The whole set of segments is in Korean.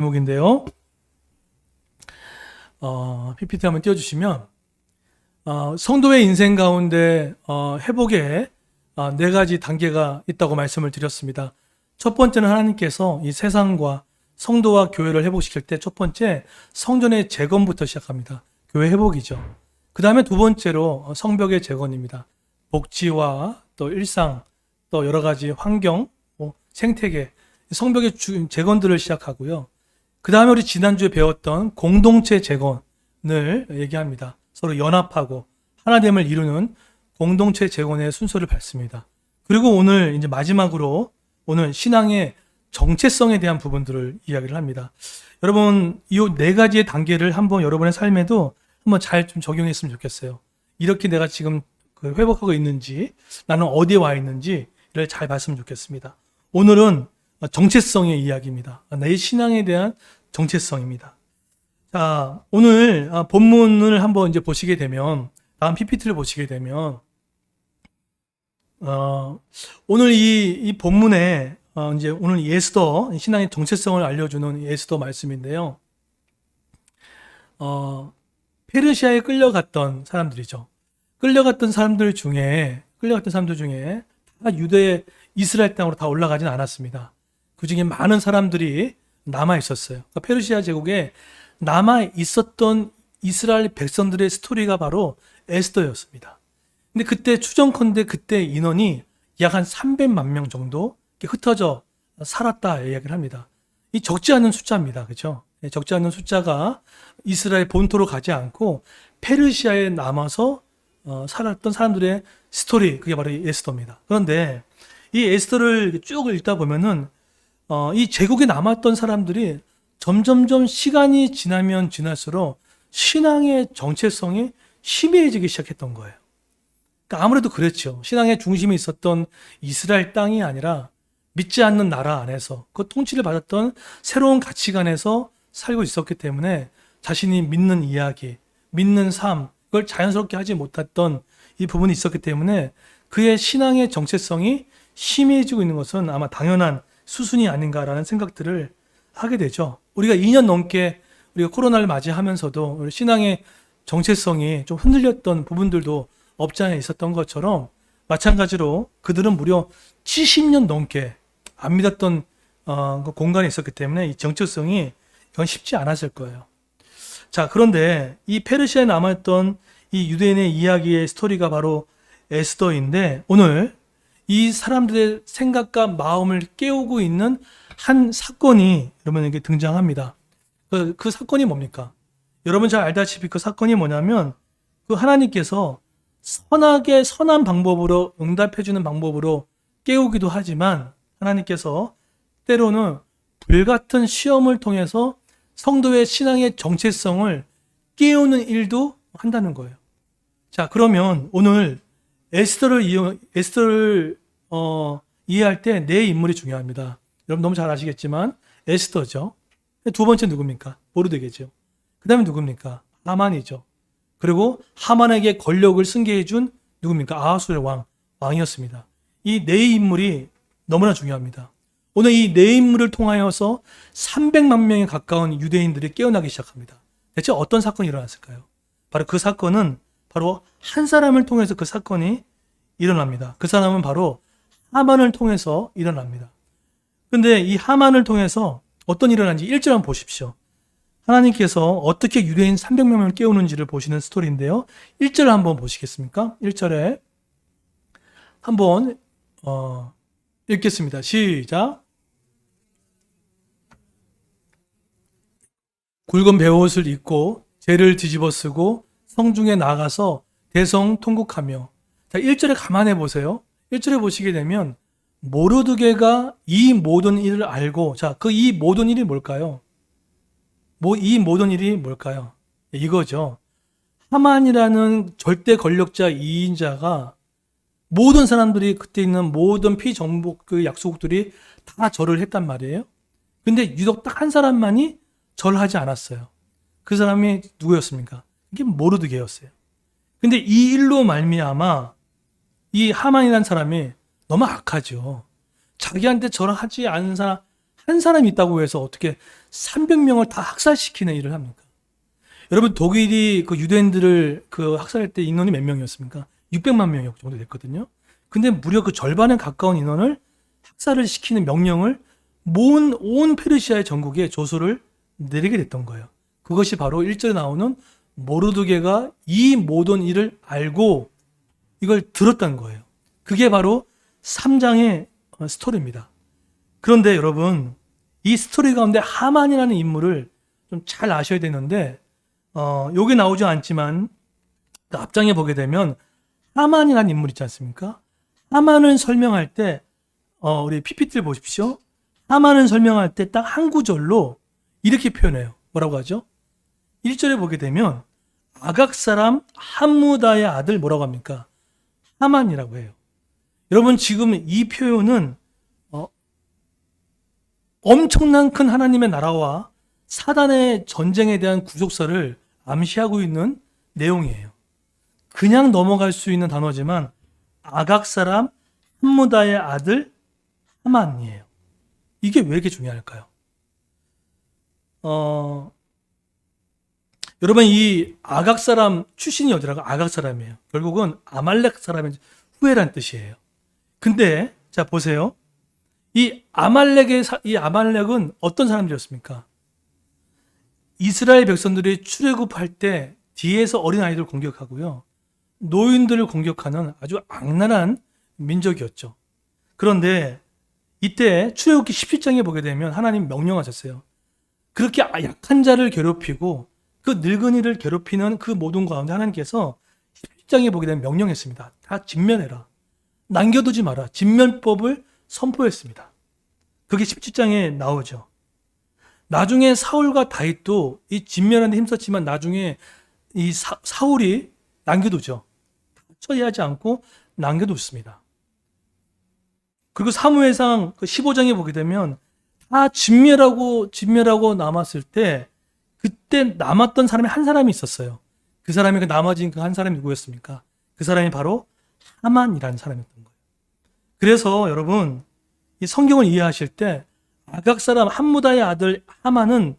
제목인데요. PPT 한번 띄워주시면 성도의 인생 가운데 회복에 네 가지 단계가 있다고 말씀을 드렸습니다. 첫 번째는 하나님께서 이 세상과 성도와 교회를 회복시킬 때 첫 번째 성전의 재건부터 시작합니다. 교회 회복이죠. 그 다음에 두 번째로 성벽의 재건입니다. 복지와 또 일상 또 여러 가지 환경, 생태계, 성벽의 재건들을 시작하고요. 그 다음에 우리 지난주에 배웠던 공동체 재건을 얘기합니다. 서로 연합하고 하나됨을 이루는 공동체 재건의 순서를 밟습니다. 그리고 오늘 이제 마지막으로 오늘 신앙의 정체성에 대한 부분들을 이야기를 합니다. 여러분, 이 네 가지의 단계를 한번 여러분의 삶에도 한번 잘 좀 적용했으면 좋겠어요. 이렇게 내가 지금 회복하고 있는지, 나는 어디에 와 있는지를 잘 봤으면 좋겠습니다. 오늘은 정체성의 이야기입니다. 내 신앙에 대한 정체성입니다. 자, 오늘 본문을 한번 이제 보시게 되면, 다음 PPT를 보시게 되면, 오늘 이 본문에 이제 오늘 에스더 신앙의 정체성을 알려주는 에스더 말씀인데요. 페르시아에 끌려갔던 사람들이죠. 끌려갔던 사람들 중에 다 유대 이스라엘 땅으로 다 올라가진 않았습니다. 그 중에 많은 사람들이 남아 있었어요. 그러니까 페르시아 제국에 남아 있었던 이스라엘 백성들의 스토리가 바로 에스더였습니다. 근데 그때 추정컨대 그때 인원이 약 한 300만 명 정도 흩어져 살았다 이야기를 합니다. 이 적지 않은 숫자입니다. 그렇죠? 적지 않은 숫자가 이스라엘 본토로 가지 않고 페르시아에 남아서 살았던 사람들의 스토리, 그게 바로 이 에스더입니다. 그런데 이 에스더를 쭉 읽다 보면은 이 제국에 남았던 사람들이 점점점 시간이 지나면 지날수록 신앙의 정체성이 희미해지기 시작했던 거예요. 그러니까 아무래도 그랬죠. 신앙의 중심이 있었던 이스라엘 땅이 아니라 믿지 않는 나라 안에서 그 통치를 받았던 새로운 가치관에서 살고 있었기 때문에 자신이 믿는 이야기, 믿는 삶, 그걸 자연스럽게 하지 못했던 이 부분이 있었기 때문에 그의 신앙의 정체성이 희미해지고 있는 것은 아마 당연한 수순이 아닌가라는 생각들을 하게 되죠. 우리가 2년 넘게 우리가 코로나를 맞이하면서도 우리 신앙의 정체성이 좀 흔들렸던 부분들도 없지 않아 있었던 것처럼 마찬가지로 그들은 무려 70년 넘게 안 믿었던 그 공간에 있었기 때문에 이 정체성이 이건 쉽지 않았을 거예요. 자, 그런데 이 페르시아에 남아있던 이 유대인의 이야기의 스토리가 바로 에스더인데 오늘 이 사람들의 생각과 마음을 깨우고 있는 한 사건이 여러분에게 등장합니다. 그 사건이 뭡니까? 여러분 잘 알다시피 그 사건이 뭐냐면 그 하나님께서 선하게 선한 방법으로 응답해주는 방법으로 깨우기도 하지만 하나님께서 때로는 불같은 시험을 통해서 성도의 신앙의 정체성을 깨우는 일도 한다는 거예요. 자, 그러면 오늘 에스더를 이해할 때 네 인물이 중요합니다. 여러분 너무 잘 아시겠지만 에스더죠. 두 번째 누굽니까? 모르드게죠. 그 다음에 누굽니까? 하만이죠. 그리고 하만에게 권력을 승계해준 누굽니까? 아하수의 왕이었습니다. 이 네 인물이 너무나 중요합니다. 오늘 이 네 인물을 통하여서 300만 명에 가까운 유대인들이 깨어나기 시작합니다. 대체 어떤 사건이 일어났을까요? 바로 그 사건은 바로 한 사람을 통해서 그 사건이 일어납니다. 그 사람은 바로 하만을 통해서 일어납니다. 근데 이 하만을 통해서 어떤 일이 일어난지 1절 한번 보십시오. 하나님께서 어떻게 유대인 300만 명을 깨우는지를 보시는 스토리인데요. 1절 한번 보시겠습니까? 1절에 한번 읽겠습니다. 시작. 굵은 베옷을 입고 재를 뒤집어 쓰고 성중에 나가서 대성통곡하며. 자, 1절에 감안해 보세요. 1절에 보시게 되면 모르드게가 이 모든 일을 알고, 자, 그 이 모든 일이 뭘까요? 이 모든 일이 뭘까요? 이거죠. 하만이라는 절대 권력자 2인자가 모든 사람들이 그때 있는 모든 피정복 그 약소국들이 다 절을 했단 말이에요. 근데 유독 딱 한 사람만이 절하지 않았어요. 그 사람이 누구였습니까? 이게 모르드게였어요. 근데 이 일로 말미암아 이 하만이라는 사람이 너무 악하죠. 자기한테 절하지 않은 사람 한 사람이 있다고 해서 어떻게 300명을 다 학살시키는 일을 합니까? 여러분, 독일이 그 유대인들을 그 학살할 때 인원이 몇 명이었습니까? 600만 명 정도 됐거든요. 근데 무려 그 절반에 가까운 인원을 학살을 시키는 명령을 온 페르시아의 전국에 조서를 내리게 됐던 거예요. 그것이 바로 1절에 나오는 모르드게가 이 모든 일을 알고 이걸 들었다는 거예요. 그게 바로 3장의 스토리입니다. 그런데 여러분, 이 스토리 가운데 하만이라는 인물을 좀 잘 아셔야 되는데, 여기 나오지 않지만 앞장에 보게 되면 하만이라는 인물 있지 않습니까? 하만을 설명할 때 우리 PPT를 보십시오. 하만을 설명할 때 딱 한 구절로 이렇게 표현해요. 뭐라고 하죠? 1절에 보게 되면 아각 사람 함무다의 아들 뭐라고 합니까? 하만이라고 해요. 여러분, 지금 이 표현은 엄청난 큰 하나님의 나라와 사단의 전쟁에 대한 구속사를 암시하고 있는 내용이에요. 그냥 넘어갈 수 있는 단어지만 아각 사람 함무다의 아들 하만이에요. 이게 왜 이렇게 중요할까요? 여러분, 이 아각 사람 출신이 어디라고? 아각 사람이에요. 결국은 아말렉 사람의 후예란 뜻이에요. 근데 자 보세요. 이 아말렉은 어떤 사람들이었습니까? 이스라엘 백성들이 출애굽할 때 뒤에서 어린 아이들 공격하고요, 노인들을 공격하는 아주 악랄한 민족이었죠. 그런데 이때 출애굽기 17장에 보게 되면 하나님 명령하셨어요. 그렇게 약한 자를 괴롭히고 그 늙은이를 괴롭히는 그 모든 가운데 하나님께서 17장에 보게 되면 명령했습니다. 다 진멸해라. 남겨두지 마라. 진멸법을 선포했습니다. 그게 17장에 나오죠. 나중에 사울과 다윗도 이 진멸하는 데 힘썼지만 나중에 이 사울이 남겨두죠. 처리하지 않고 남겨뒀습니다. 그리고 사무엘상 15장에 보게 되면 다 진멸하고 남았을 때 그때 남았던 사람이 한 사람이 있었어요. 그 사람이 그 남아진 그 한 사람이 누구였습니까? 그 사람이 바로 하만이라는 사람이었던 거예요. 그래서 여러분, 이 성경을 이해하실 때 아각 사람 함무다의 아들 하만은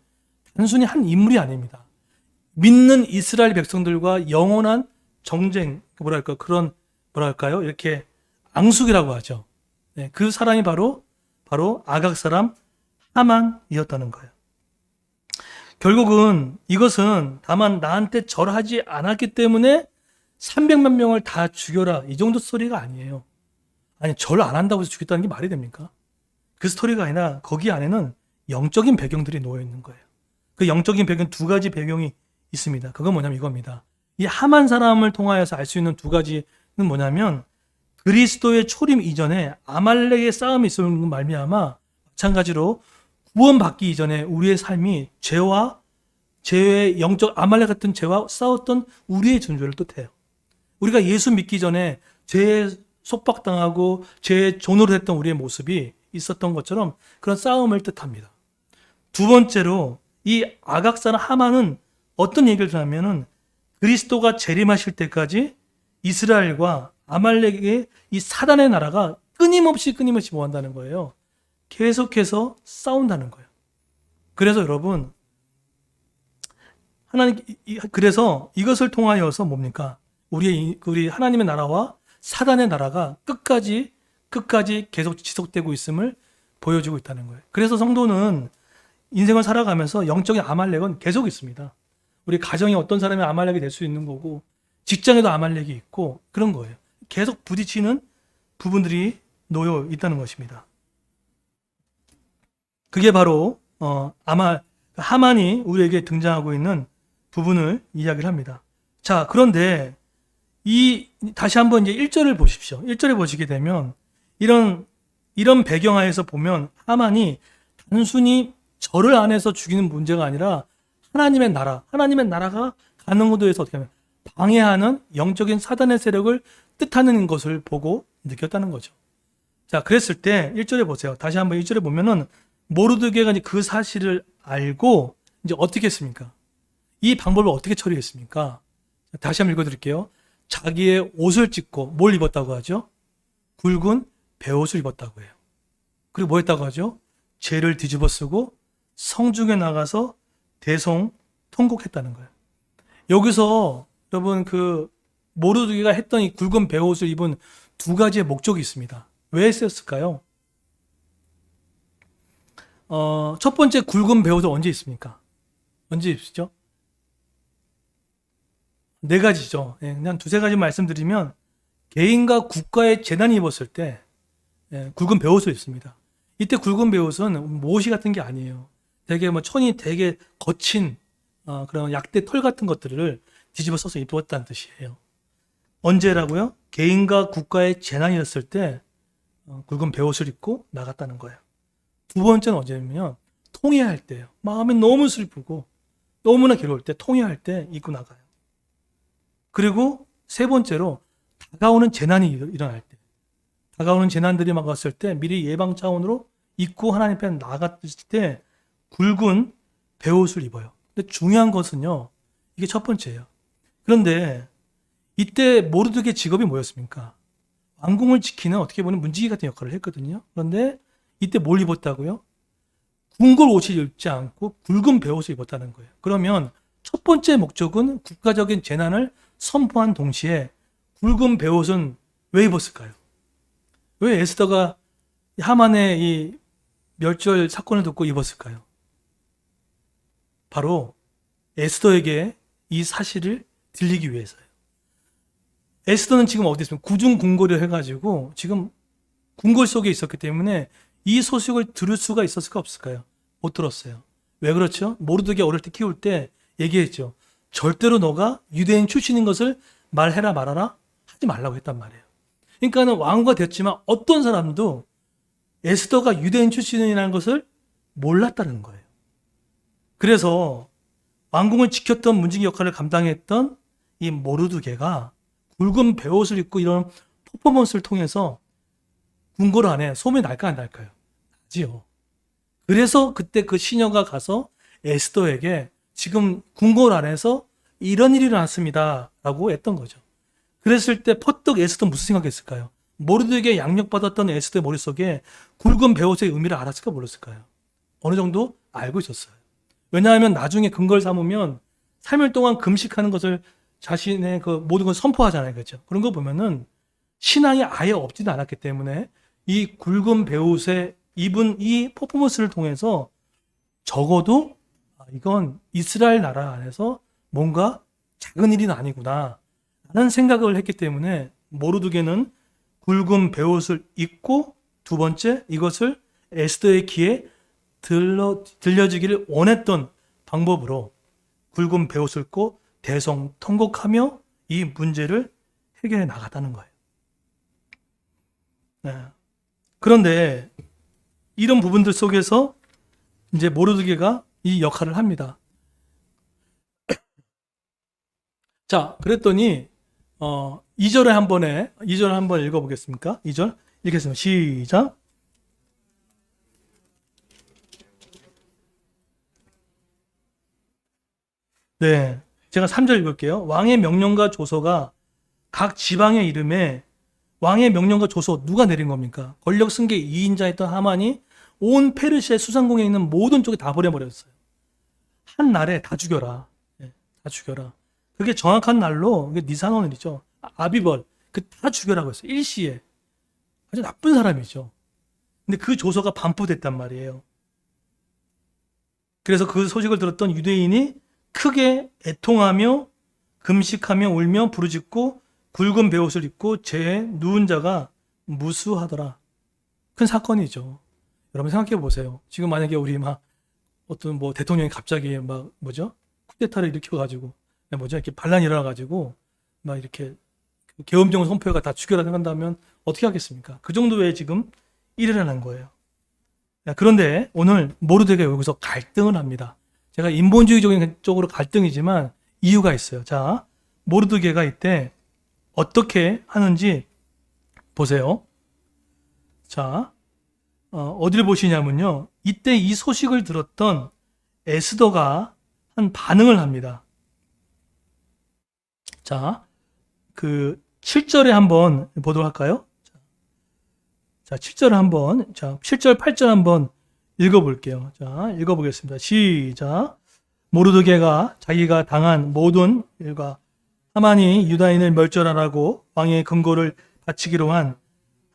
단순히 한 인물이 아닙니다. 믿는 이스라엘 백성들과 영원한 정쟁, 뭐랄까요? 이렇게 앙숙이라고 하죠. 네, 그 사람이 바로 아각 사람 하만이었다는 거예요. 결국은 이것은 다만 나한테 절하지 않았기 때문에 300만 명을 다 죽여라, 이 정도 스토리가 아니에요. 아니, 절 안 한다고 해서 죽였다는 게 말이 됩니까? 그 스토리가 아니라 거기 안에는 영적인 배경들이 놓여 있는 거예요. 그 영적인 배경, 두 가지 배경이 있습니다. 그건 뭐냐면 이겁니다. 이 하만 사람을 통하여서 알 수 있는 두 가지는 뭐냐면, 그리스도의 초림 이전에 아말렉의 싸움이 있었는 말미암아 마찬가지로 구원받기 이전에 우리의 삶이 죄의 영적 아말렉 같은 죄와 싸웠던 우리의 존재를 뜻해요. 우리가 예수 믿기 전에 죄에 속박당하고 죄의 종으로 됐던 우리의 모습이 있었던 것처럼 그런 싸움을 뜻합니다. 두 번째로 이 아각 사람 하만은 어떤 얘기를 하냐면은 그리스도가 재림하실 때까지 이스라엘과 아말렉의 이 사단의 나라가 끊임없이 뭐 한다는 거예요. 계속해서 싸운다는 거예요. 그래서 여러분, 그래서 이것을 통하여서 뭡니까? 우리 하나님의 나라와 사단의 나라가 끝까지 계속 지속되고 있음을 보여주고 있다는 거예요. 그래서 성도는 인생을 살아가면서 영적인 아말렉은 계속 있습니다. 우리 가정에 어떤 사람이 아말렉이 될 수 있는 거고, 직장에도 아말렉이 있고, 그런 거예요. 계속 부딪히는 부분들이 놓여 있다는 것입니다. 그게 바로 하만이 우리에게 등장하고 있는 부분을 이야기를 합니다. 자, 그런데 다시 한번 이제 1절을 보십시오. 1절에 보시게 되면 이런 배경하에서 보면 하만이 단순히 절을 안에서 죽이는 문제가 아니라 하나님의 나라가 가능도에서 어떻게 하면 방해하는 영적인 사단의 세력을 뜻하는 것을 보고 느꼈다는 거죠. 자, 그랬을 때 1절에 보세요. 다시 한번 1절에 보면은 모르드게가 이제 그 사실을 알고 이제 어떻게 했습니까? 이 방법을 어떻게 처리했습니까? 다시 한번 읽어드릴게요. 자기의 옷을 찢고 뭘 입었다고 하죠? 굵은 베옷을 입었다고 해요. 그리고 뭐 했다고 하죠? 죄를 뒤집어 쓰고 성중에 나가서 대송 통곡했다는 거예요. 여기서 여러분 모르드게가 했던 이 굵은 베옷을 입은 두 가지의 목적이 있습니다. 왜 했었을까요? 첫 번째 굵은 베옷은 언제 있습니까? 언제 입으시죠? 네 가지죠. 그냥 두세 가지 말씀드리면 개인과 국가의 재난이 입었을 때 굵은 베옷을 입습니다. 이때 굵은 베옷은 모시 같은 게 아니에요. 되게 천이 되게 거친 그런 약대 털 같은 것들을 뒤집어 써서 입었다는 뜻이에요. 언제라고요? 개인과 국가의 재난이었을 때 굵은 베옷을 입고 나갔다는 거예요. 두 번째는 언제냐면 통회할 때예요. 마음이 너무 슬프고 너무나 괴로울 때 통회할 때 입고 나가요. 그리고 세 번째로 다가오는 재난이 일어날 때, 다가오는 재난들이 막 왔을 때 미리 예방 차원으로 입고 하나님 앞에 나갔을 때 굵은 베옷을 입어요. 근데 중요한 것은요, 이게 첫 번째예요. 그런데 이때 모르드게 직업이 뭐였습니까? 왕궁을 지키는 어떻게 보면 문지기 같은 역할을 했거든요. 그런데 이때 뭘 입었다고요? 궁궐 옷을 입지 않고 굵은 베옷을 입었다는 거예요. 그러면 첫 번째 목적은 국가적인 재난을 선포한 동시에 굵은 베옷은 왜 입었을까요? 왜 에스더가 하만의 이 멸절 사건을 듣고 입었을까요? 바로 에스더에게 이 사실을 들리기 위해서요. 에스더는 지금 어디 있습니까? 구중궁궐을 해가지고 지금 궁궐 속에 있었기 때문에 이 소식을 들을 수가 있었을까 없을까요? 못 들었어요. 왜 그렇죠? 모르드게 어릴 때 키울 때 얘기했죠. 절대로 너가 유대인 출신인 것을 말해라 말아라 하지 말라고 했단 말이에요. 그러니까는 왕후가 됐지만 어떤 사람도 에스더가 유대인 출신이라는 것을 몰랐다는 거예요. 그래서 왕궁을 지켰던 문지기 역할을 감당했던 이 모르드게가 굵은 베옷을 입고 이런 퍼포먼스를 통해서 궁궐 안에 소문이 날까 안 날까요? 나지요. 그래서 그때 그 시녀가 가서 에스더에게 지금 궁궐 안에서 이런 일이 일어났습니다 라고 했던 거죠. 그랬을 때 퍼뜩 에스더 무슨 생각했을까요? 모르드게 양육받았던 에스더의 머릿속에 굵은 베옷의 의미를 알았을까 몰랐을까요? 어느 정도 알고 있었어요. 왜냐하면 나중에 근거를 삼으면 3일 동안 금식하는 것을 자신의 모든 걸 선포하잖아요. 그렇죠? 그런 거 보면은 신앙이 아예 없지도 않았기 때문에 이 굵은 베옷에 입은 이 퍼포먼스를 통해서 적어도 이건 이스라엘 나라 안에서 뭔가 작은 일이 아니구나 라는 생각을 했기 때문에 모르드게는 굵은 베옷을 입고 두 번째 이것을 에스더의 귀에 들려주기를 원했던 방법으로 굵은 베옷을 입고 대성통곡하며 이 문제를 해결해 나갔다는 거예요. 네. 그런데 이런 부분들 속에서 이제 모르드게가 이 역할을 합니다. 자, 그랬더니 2절에 한번 읽어보겠습니까? 2절 읽겠습니다. 시작. 네, 제가 3절 읽을게요. 왕의 명령과 조서가 각 지방의 이름에 왕의 명령과 조서 누가 내린 겁니까? 권력 승계 2인자였던 하만이 온 페르시아의 수상궁에 있는 모든 쪽에 다 버려버렸어요. 한 날에 다 죽여라. 네, 다 죽여라. 그게 정확한 날로 니산원이죠. 아비벌 다 죽여라고 했어요. 일시에. 아주 나쁜 사람이죠. 근데 그 조서가 반포됐단 말이에요. 그래서 그 소식을 들었던 유대인이 크게 애통하며 금식하며 울며 부르짖고 굵은 베옷을 입고 죄에 누운 자가 무수하더라. 큰 사건이죠. 여러분 생각해 보세요. 지금 만약에 우리 어떤 대통령이 갑자기 쿠데타를 일으켜가지고 이렇게 반란이 일어나가지고 이렇게 계엄령 선포회가 다 죽여라 생각한다면 어떻게 하겠습니까? 그 정도의 지금 일어나는 거예요. 그런데 오늘 모르드게가 여기서 갈등을 합니다. 제가 인본주의적인 쪽으로 갈등이지만 이유가 있어요. 자, 모르드게가 이때 어떻게 하는지 보세요. 자, 어디를 보시냐면요. 이때 이 소식을 들었던 에스더가 한 반응을 합니다. 자, 7절에 한번 보도록 할까요? 자, 7절 8절 한번 읽어볼게요. 자, 읽어보겠습니다. 시작. 모르드게가 자기가 당한 모든 일과 하만이 유다인을 멸절하라고 왕의 금고를 바치기로 한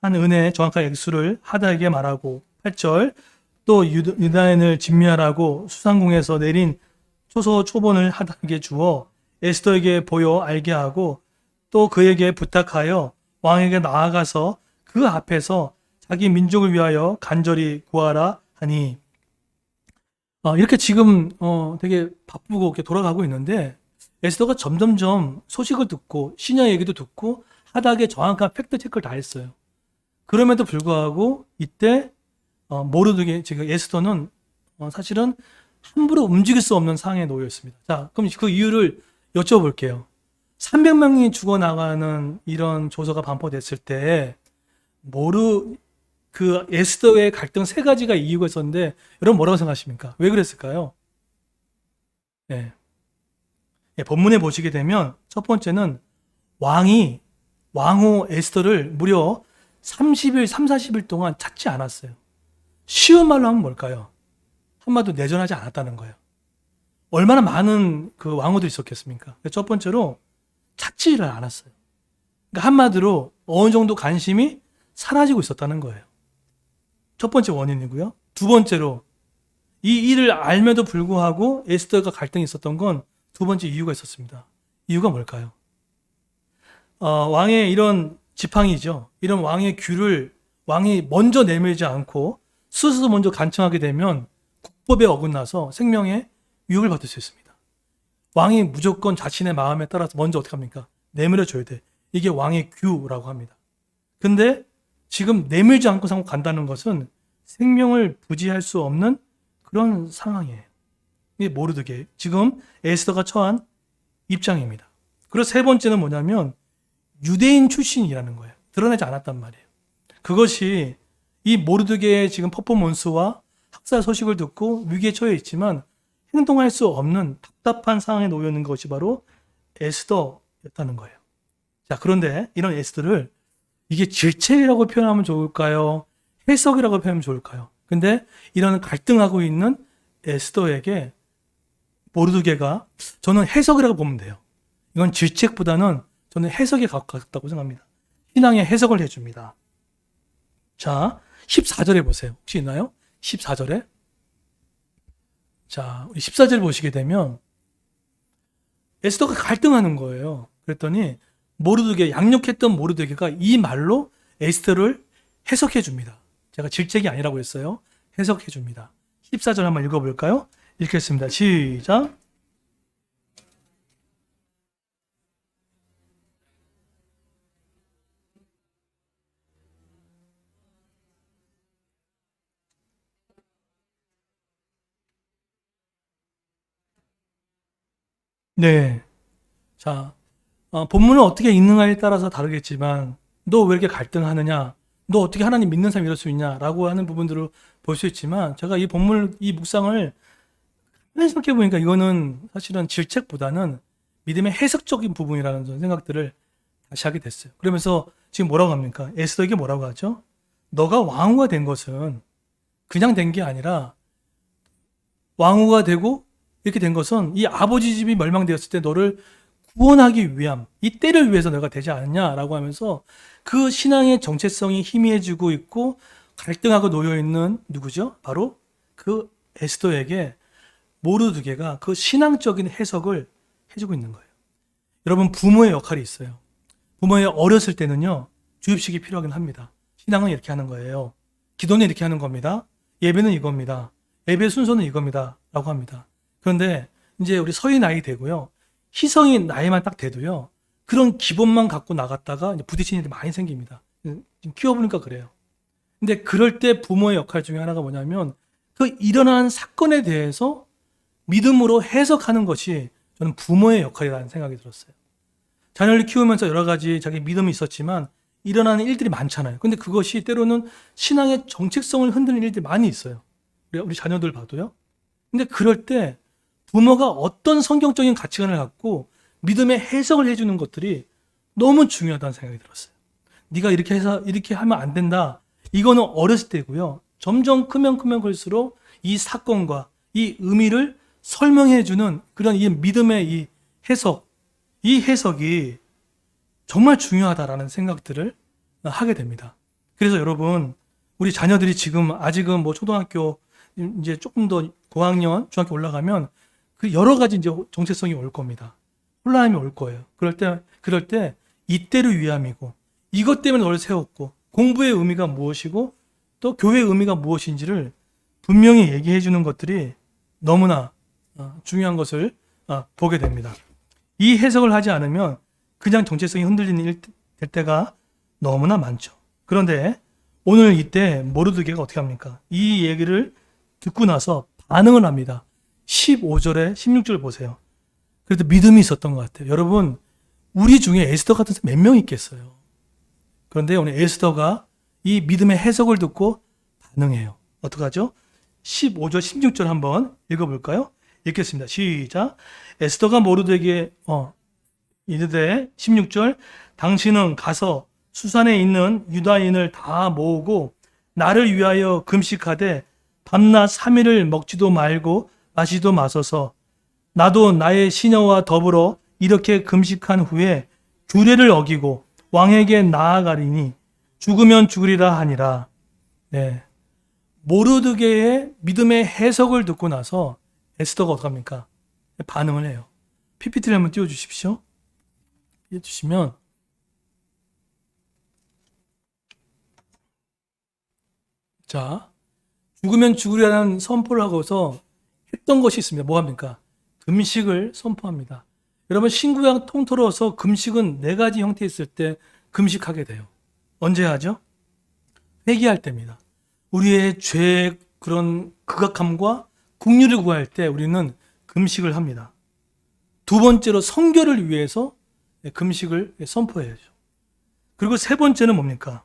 은혜의 정확한 액수를 하다에게 말하고 8절 또 유다인을 진멸하라고 수상궁에서 내린 초소 초본을 하다에게 주어 에스더에게 보여 알게 하고 또 그에게 부탁하여 왕에게 나아가서 그 앞에서 자기 민족을 위하여 간절히 구하라 하니 이렇게 지금 되게 바쁘고 이렇게 돌아가고 있는데 에스더가 점점점 소식을 듣고 시녀 얘기도 듣고 하닥에 정확한 팩트 체크를 다 했어요. 그럼에도 불구하고 이때 모르드게 지금 에스더는 사실은 함부로 움직일 수 없는 상황에 놓여 있습니다. 자, 그럼 그 이유를 여쭤볼게요. 300명이 죽어나가는 이런 조서가 반포됐을 때 그 에스더의 갈등 세 가지가 이유가 있었는데 여러분 뭐라고 생각하십니까? 왜 그랬을까요? 네. 예, 본문에 보시게 되면 첫 번째는 왕후 에스더를 무려 30일, 3, 40일 동안 찾지 않았어요. 쉬운 말로 하면 뭘까요? 한마디로 내전하지 않았다는 거예요. 얼마나 많은 그 왕후들이 있었겠습니까? 첫 번째로 찾지를 않았어요. 그러니까 한마디로 어느 정도 관심이 사라지고 있었다는 거예요. 첫 번째 원인이고요. 두 번째로 이 일을 알면도 불구하고 에스더가 갈등이 있었던 건 두 번째 이유가 있었습니다. 이유가 뭘까요? 왕의 이런 지팡이죠. 이런 왕의 규를 왕이 먼저 내밀지 않고 스스로 먼저 간청하게 되면 국법에 어긋나서 생명의 위협을 받을 수 있습니다. 왕이 무조건 자신의 마음에 따라서 먼저 어떻게 합니까? 내밀어줘야 돼. 이게 왕의 규라고 합니다. 근데 지금 내밀지 않고 간다는 것은 생명을 부지할 수 없는 그런 상황이에요. 이게 모르드게 지금 에스더가 처한 입장입니다. 그리고 세 번째는 뭐냐면 유대인 출신이라는 거예요. 드러내지 않았단 말이에요. 그것이 이 모르드게의 지금 퍼포먼스와 학살 소식을 듣고 위기에 처해 있지만 행동할 수 없는 답답한 상황에 놓여 있는 것이 바로 에스더였다는 거예요. 자, 그런데 이런 에스더를 이게 질책이라고 표현하면 좋을까요? 해석이라고 표현하면 좋을까요? 근데 이런 갈등하고 있는 에스더에게 모르드게가 저는 해석이라고 보면 돼요. 이건 질책보다는 저는 해석에 가깝다고 생각합니다. 신앙의 해석을 해줍니다. 자, 14절에 보세요. 혹시 있나요? 14절에. 자, 우리 14절 보시게 되면 에스더가 갈등하는 거예요. 그랬더니 모르드게, 양육했던 모르드게가 이 말로 에스더를 해석해 줍니다. 제가 질책이 아니라고 했어요. 해석해 줍니다. 14절 한번 읽어볼까요? 읽겠습니다. 시작. 네. 자, 본문은 어떻게 읽는가에 따라서 다르겠지만 너 왜 이렇게 갈등하느냐? 너 어떻게 하나님 믿는 사람 이럴 수 있냐? 라고 하는 부분들을 볼 수 있지만 제가 이 본문, 이 묵상을 가만히 생각해 보니까 이거는 사실은 질책보다는 믿음의 해석적인 부분이라는 생각들을 다시 하게 됐어요. 그러면서 지금 뭐라고 합니까? 에스더에게 뭐라고 하죠? 너가 왕후가 된 것은 그냥 된 게 아니라 왕후가 되고 이렇게 된 것은 이 아버지 집이 멸망되었을 때 너를 구원하기 위함, 이 때를 위해서 내가 되지 않느냐라고 하면서 그 신앙의 정체성이 희미해지고 있고 갈등하고 놓여 있는 누구죠? 바로 그 에스더에게 모르드게가 그 신앙적인 해석을 해주고 있는 거예요. 여러분, 부모의 역할이 있어요. 부모의 어렸을 때는요, 주입식이 필요하긴 합니다. 신앙은 이렇게 하는 거예요. 기도는 이렇게 하는 겁니다. 예배는 이겁니다. 예배 순서는 이겁니다. 라고 합니다. 그런데 이제 우리 서희 나이 되고요. 희성이 나이만 딱 돼도요. 그런 기본만 갖고 나갔다가 이제 부딪히는 일이 많이 생깁니다. 지금 키워보니까 그래요. 근데 그럴 때 부모의 역할 중에 하나가 뭐냐면 그 일어난 사건에 대해서 믿음으로 해석하는 것이 저는 부모의 역할이라는 생각이 들었어요. 자녀를 키우면서 여러 가지 자기 믿음이 있었지만 일어나는 일들이 많잖아요. 근데 그것이 때로는 신앙의 정체성을 흔드는 일들이 많이 있어요. 우리 자녀들 봐도요. 근데 그럴 때 부모가 어떤 성경적인 가치관을 갖고 믿음의 해석을 해주는 것들이 너무 중요하다는 생각이 들었어요. 네가 이렇게 해서 이렇게 하면 안 된다. 이거는 어렸을 때고요. 점점 크면 클수록 이 사건과 이 의미를 설명해주는 그런 이 믿음의 이 해석, 이 해석이 정말 중요하다라는 생각들을 하게 됩니다. 그래서 여러분, 우리 자녀들이 지금 아직은 뭐 초등학교 이제 조금 더 고학년, 중학교 올라가면 그 여러 가지 이제 정체성이 올 겁니다. 혼란함이 올 거예요. 그럴 때 이때를 위함이고 이것 때문에 너를 세웠고 공부의 의미가 무엇이고 또 교회의 의미가 무엇인지를 분명히 얘기해 주는 것들이 너무나 중요한 것을 보게 됩니다. 이 해석을 하지 않으면 그냥 정체성이 흔들리는 일 될 때가 너무나 많죠. 그런데 오늘 이때 모르드게가 어떻게 합니까? 이 얘기를 듣고 나서 반응을 합니다. 15절에 16절 보세요. 그래도 믿음이 있었던 것 같아요. 여러분, 우리 중에 에스더 같은 사람 몇 명 있겠어요? 그런데 오늘 에스더가 이 믿음의 해석을 듣고 반응해요. 어떡하죠? 15절, 16절 한번 읽어볼까요? 읽겠습니다. 시작. 에스더가 모르드게에게 이르되 16절 당신은 가서 수산에 있는 유다인을 다 모으고 나를 위하여 금식하되 밤낮 3일을 먹지도 말고 마시도 마소서. 나도 나의 시녀와 더불어 이렇게 금식한 후에 규례를 어기고 왕에게 나아가리니 죽으면 죽으리라 하니라. 네. 모르드게의 믿음의 해석을 듣고 나서 에스더가 어떡합니까? 반응을 해요. PPT를 한번 띄워주십시오. 띄워주시면 자, 죽으면 죽으리라는 선포를 하고서 했던 것이 있습니다. 뭐 합니까? 금식을 선포합니다. 여러분, 신구약 통틀어서 금식은 4가지 형태 있을 때 금식하게 돼요. 언제 하죠? 회개할 때입니다. 우리의 죄의 그런 극악함과 긍휼을 구할 때 우리는 금식을 합니다. 두 번째로 성결을 위해서 금식을 선포해야죠. 그리고 세 번째는 뭡니까?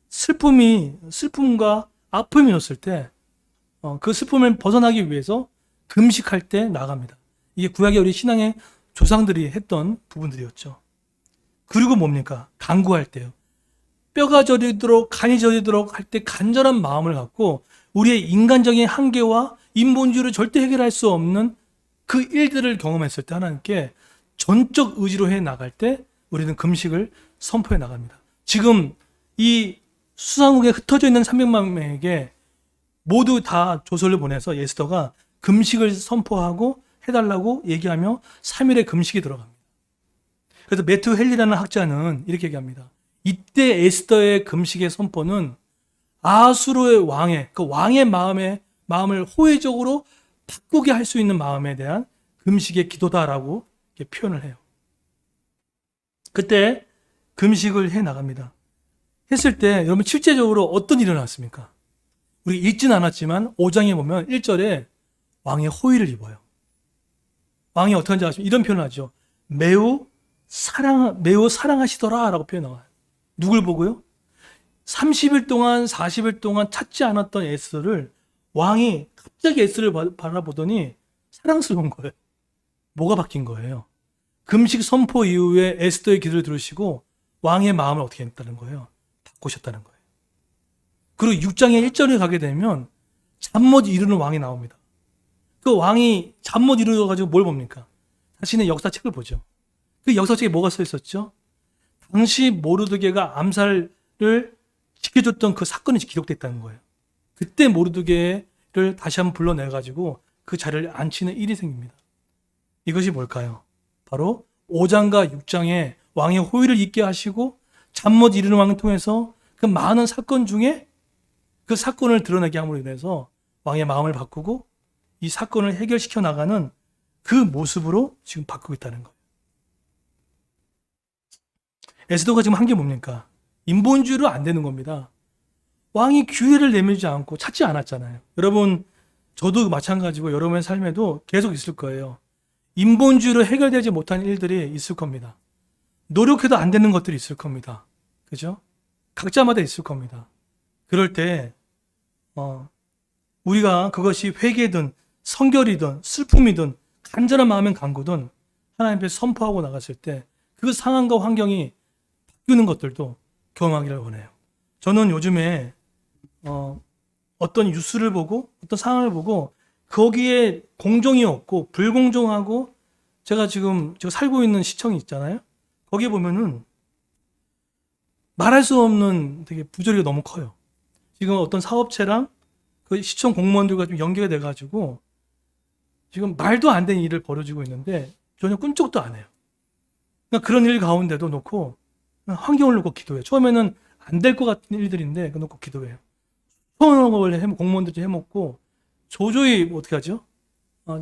슬픔과 아픔이 왔을 때 그 슬픔을 벗어나기 위해서 금식할 때 나갑니다. 이게 구약의 우리 신앙의 조상들이 했던 부분들이었죠. 그리고 뭡니까? 간구할 때요. 뼈가 저리도록 간이 저리도록 할 때 간절한 마음을 갖고 우리의 인간적인 한계와 인본주의를 절대 해결할 수 없는 그 일들을 경험했을 때 하나님께 전적 의지로 해 나갈 때 우리는 금식을 선포해 나갑니다. 지금 이 수상국에 흩어져 있는 300만 명에게 모두 다 조서를 보내서 에스더가 금식을 선포하고 해달라고 얘기하며 3일의 금식이 들어갑니다. 그래서 매튜 헬리라는 학자는 이렇게 얘기합니다. 이때 에스더의 금식의 선포는 아수르의 그 왕의 마음을 호의적으로 바꾸게 할 수 있는 마음에 대한 금식의 기도다라고 이렇게 표현을 해요. 그때 금식을 해 나갑니다. 했을 때 여러분 실제적으로 어떤 일이 일어났습니까? 우리 읽진 않았지만 5장에 보면 1절에 왕의 호의를 입어요. 왕이 어떻게 하는지 아시죠? 이런 표현을 하죠. 매우 사랑하시더라 라고 표현 나와요. 누굴 보고요? 30일 동안 40일 동안 찾지 않았던 에스더를 왕이 갑자기 에스더를 바라보더니 사랑스러운 거예요. 뭐가 바뀐 거예요? 금식 선포 이후에 에스더의 기도를 들으시고 왕의 마음을 어떻게 했다는 거예요? 바꾸셨다는 거예요. 그리고 6장의 1절에 가게 되면 잠 못 이루는 왕이 나옵니다. 그 왕이 잠 못 이루어가지고 뭘 봅니까? 자신의 역사책을 보죠. 그 역사책에 뭐가 써 있었죠? 당시 모르드게가 암살을 지켜줬던 그 사건이 기록됐다는 거예요. 그때 모르드게를 다시 한번 불러내가지고 그 자리를 앉히는 일이 생깁니다. 이것이 뭘까요? 바로 5장과 6장에 왕의 호의를 잊게 하시고 잠 못 이루는 왕을 통해서 그 많은 사건 중에 그 사건을 드러내게 함으로 인해서 왕의 마음을 바꾸고 이 사건을 해결시켜 나가는 그 모습으로 지금 바꾸고 있다는 거예요. 에스더가 지금 한 게 뭡니까? 인본주의로 안 되는 겁니다. 왕이 규례를 내밀지 않고 찾지 않았잖아요. 여러분, 저도 마찬가지고 여러분의 삶에도 계속 있을 거예요. 인본주의로 해결되지 못한 일들이 있을 겁니다. 노력해도 안 되는 것들이 있을 겁니다. 그죠? 각자마다 있을 겁니다. 그럴 때 우리가 그것이 회개든 성결이든 슬픔이든 간절한 마음의 간구든 하나님 앞에 선포하고 나갔을 때 그 상황과 환경이 바뀌는 것들도 경험하기를 원해요. 저는 요즘에 어떤 뉴스를 보고 어떤 상황을 보고 거기에 공정이 없고 불공정하고 제가 살고 있는 시청이 있잖아요. 거기에 보면은 말할 수 없는 되게 부조리가 너무 커요. 지금 어떤 사업체랑 그 시청 공무원들과 좀 연계가 돼가지고 지금 말도 안 되는 일을 벌어지고 있는데 전혀 끈적도 안 해요. 그러니까 그런 일 가운데도 놓고 환경을 놓고 기도해요. 처음에는 안 될 것 같은 일들인데 그거 놓고 기도해요. 수원을 공무원들이 해먹고 도저히 어떻게 하죠?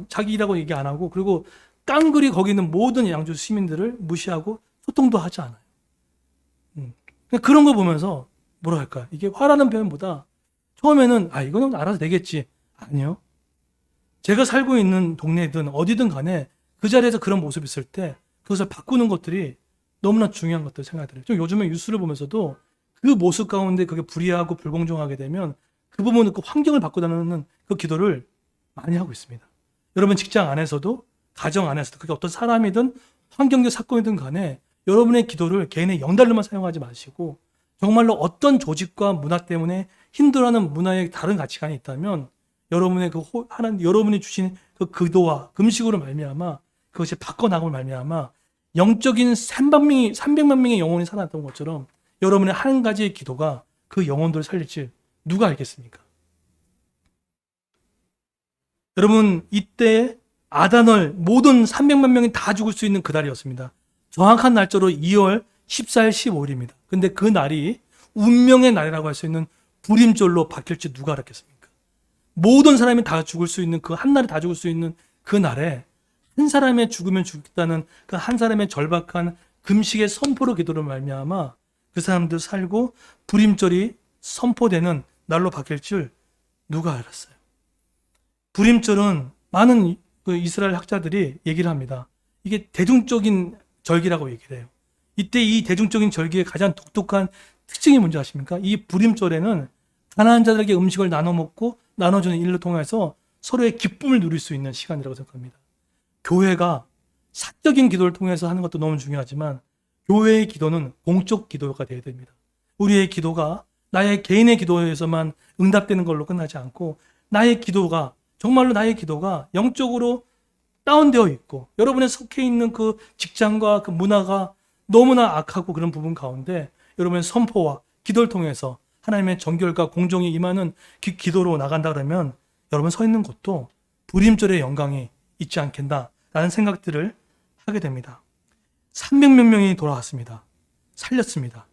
자기 일하고 얘기 안 하고 그리고 깡그리 거기 있는 모든 양주 시민들을 무시하고 소통도 하지 않아요. 그러니까 그런 거 보면서 뭐라 할까? 이게 화라는 표현보다 처음에는 이거는 알아서 되겠지. 아니요. 제가 살고 있는 동네든 어디든 간에 그 자리에서 그런 모습이 있을 때 그것을 바꾸는 것들이 너무나 중요한 것들 생각이 들어요. 좀 요즘에 뉴스를 보면서도 그 모습 가운데 그게 불이하고 불공정하게 되면 그 부분을 그 환경을 바꾸다는 그 기도를 많이 하고 있습니다. 여러분 직장 안에서도 가정 안에서도 그게 어떤 사람이든 환경적 사건이든 간에 여러분의 기도를 개인의 영달로만 사용하지 마시고 정말로 어떤 조직과 문화 때문에 힘들어하는 문화의 다른 가치관이 있다면 여러분의 여러분이 주신 그 기도와 금식으로 말미암아 그것이 바꿔나감을 말미암아 영적인 300만 명의 영혼이 살아났던 것처럼 여러분의 한 가지의 기도가 그 영혼들을 살릴지 누가 알겠습니까? 여러분 이때 아단월 모든 300만 명이 다 죽을 수 있는 그 달이었습니다. 정확한 날짜로 2월 14일 15일입니다. 근데 그 날이 운명의 날이라고 할 수 있는 불임절로 바뀔지 누가 알았겠습니까? 모든 사람이 다 죽을 수 있는 그 한 날에 다 죽을 수 있는 그 날에 한 사람의 죽으면 죽겠다는 그 한 사람의 절박한 금식의 선포로 기도를 말미암아 그 사람들 살고 불임절이 선포되는 날로 바뀔 줄 누가 알았어요? 불임절은 많은 그 이스라엘 학자들이 얘기를 합니다. 이게 대중적인 절기라고 얘기를 해요. 이때 이 대중적인 절기의 가장 독특한 특징이 뭔지 아십니까? 이 불임절에는 가난한 자들에게 음식을 나눠 먹고 나눠주는 일로 통해서 서로의 기쁨을 누릴 수 있는 시간이라고 생각합니다. 교회가 사적인 기도를 통해서 하는 것도 너무 중요하지만 교회의 기도는 공적 기도가 되어야 됩니다. 우리의 기도가 나의 개인의 기도에서만 응답되는 걸로 끝나지 않고 나의 기도가 정말로 나의 기도가 영적으로 다운되어 있고 여러분의 속해 있는 그 직장과 그 문화가 너무나 악하고 그런 부분 가운데 여러분의 선포와 기도를 통해서 하나님의 정결과 공정이 임하는 기도로 나간다 그러면 여러분 서 있는 곳도 불임절의 영광이 있지 않겠나라는 생각들을 하게 됩니다. 300몇 명이 돌아왔습니다. 살렸습니다.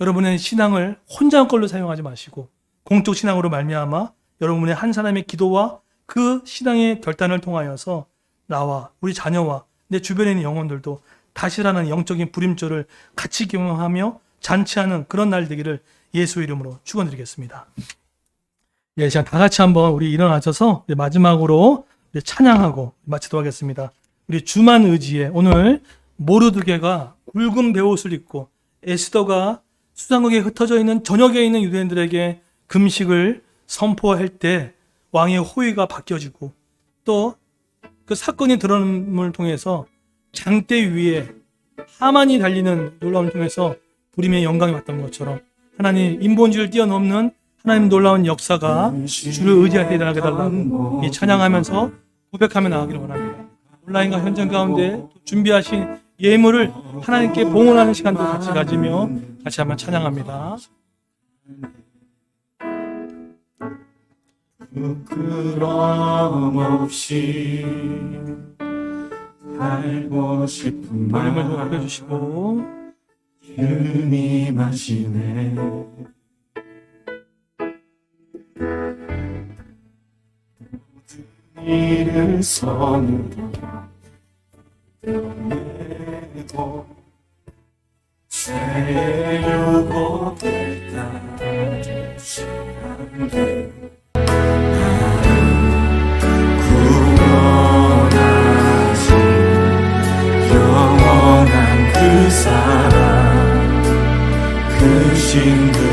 여러분의 신앙을 혼자 걸로 사용하지 마시고 공적 신앙으로 말미암아 여러분의 한 사람의 기도와 그 신앙의 결단을 통하여서 나와 우리 자녀와 내 주변에 있는 영혼들도 다시라는 영적인 불임절을 같이 경험하며 잔치하는 그런 날 되기를 예수 이름으로 축원드리겠습니다. 예, 자, 다 같이 한번 우리 일어나셔서 마지막으로 찬양하고 마치도록 하겠습니다. 우리 주만 의지에 오늘 모르드게가 굵은 베옷을 입고 에스더가 수상국에 흩어져 있는 전역에 있는 유대인들에게 금식을 선포할 때 왕의 호의가 바뀌어지고 또 그 사건이 드러남을 통해서 장대 위에 하만이 달리는 놀라움을 통해서 불임의 영광이 왔던 것처럼 하나님 인본주의를 뛰어넘는 하나님 놀라운 역사가 주를 의지할 때 일어나게 달라고 이 찬양하면서 고백하며 나가기를 원합니다. 온라인과 현장 가운데 준비하신 예물을 하나님께 봉헌하는 시간도 같이 가지며 같이 한번 찬양합니다. 부끄럼 없이 살고 싶은 마음을 좀 아껴주시고 주님 하시네 이를 선내고 죄의 유혹을 따르지 않게 구원하신 영원한 그 사랑 그 신들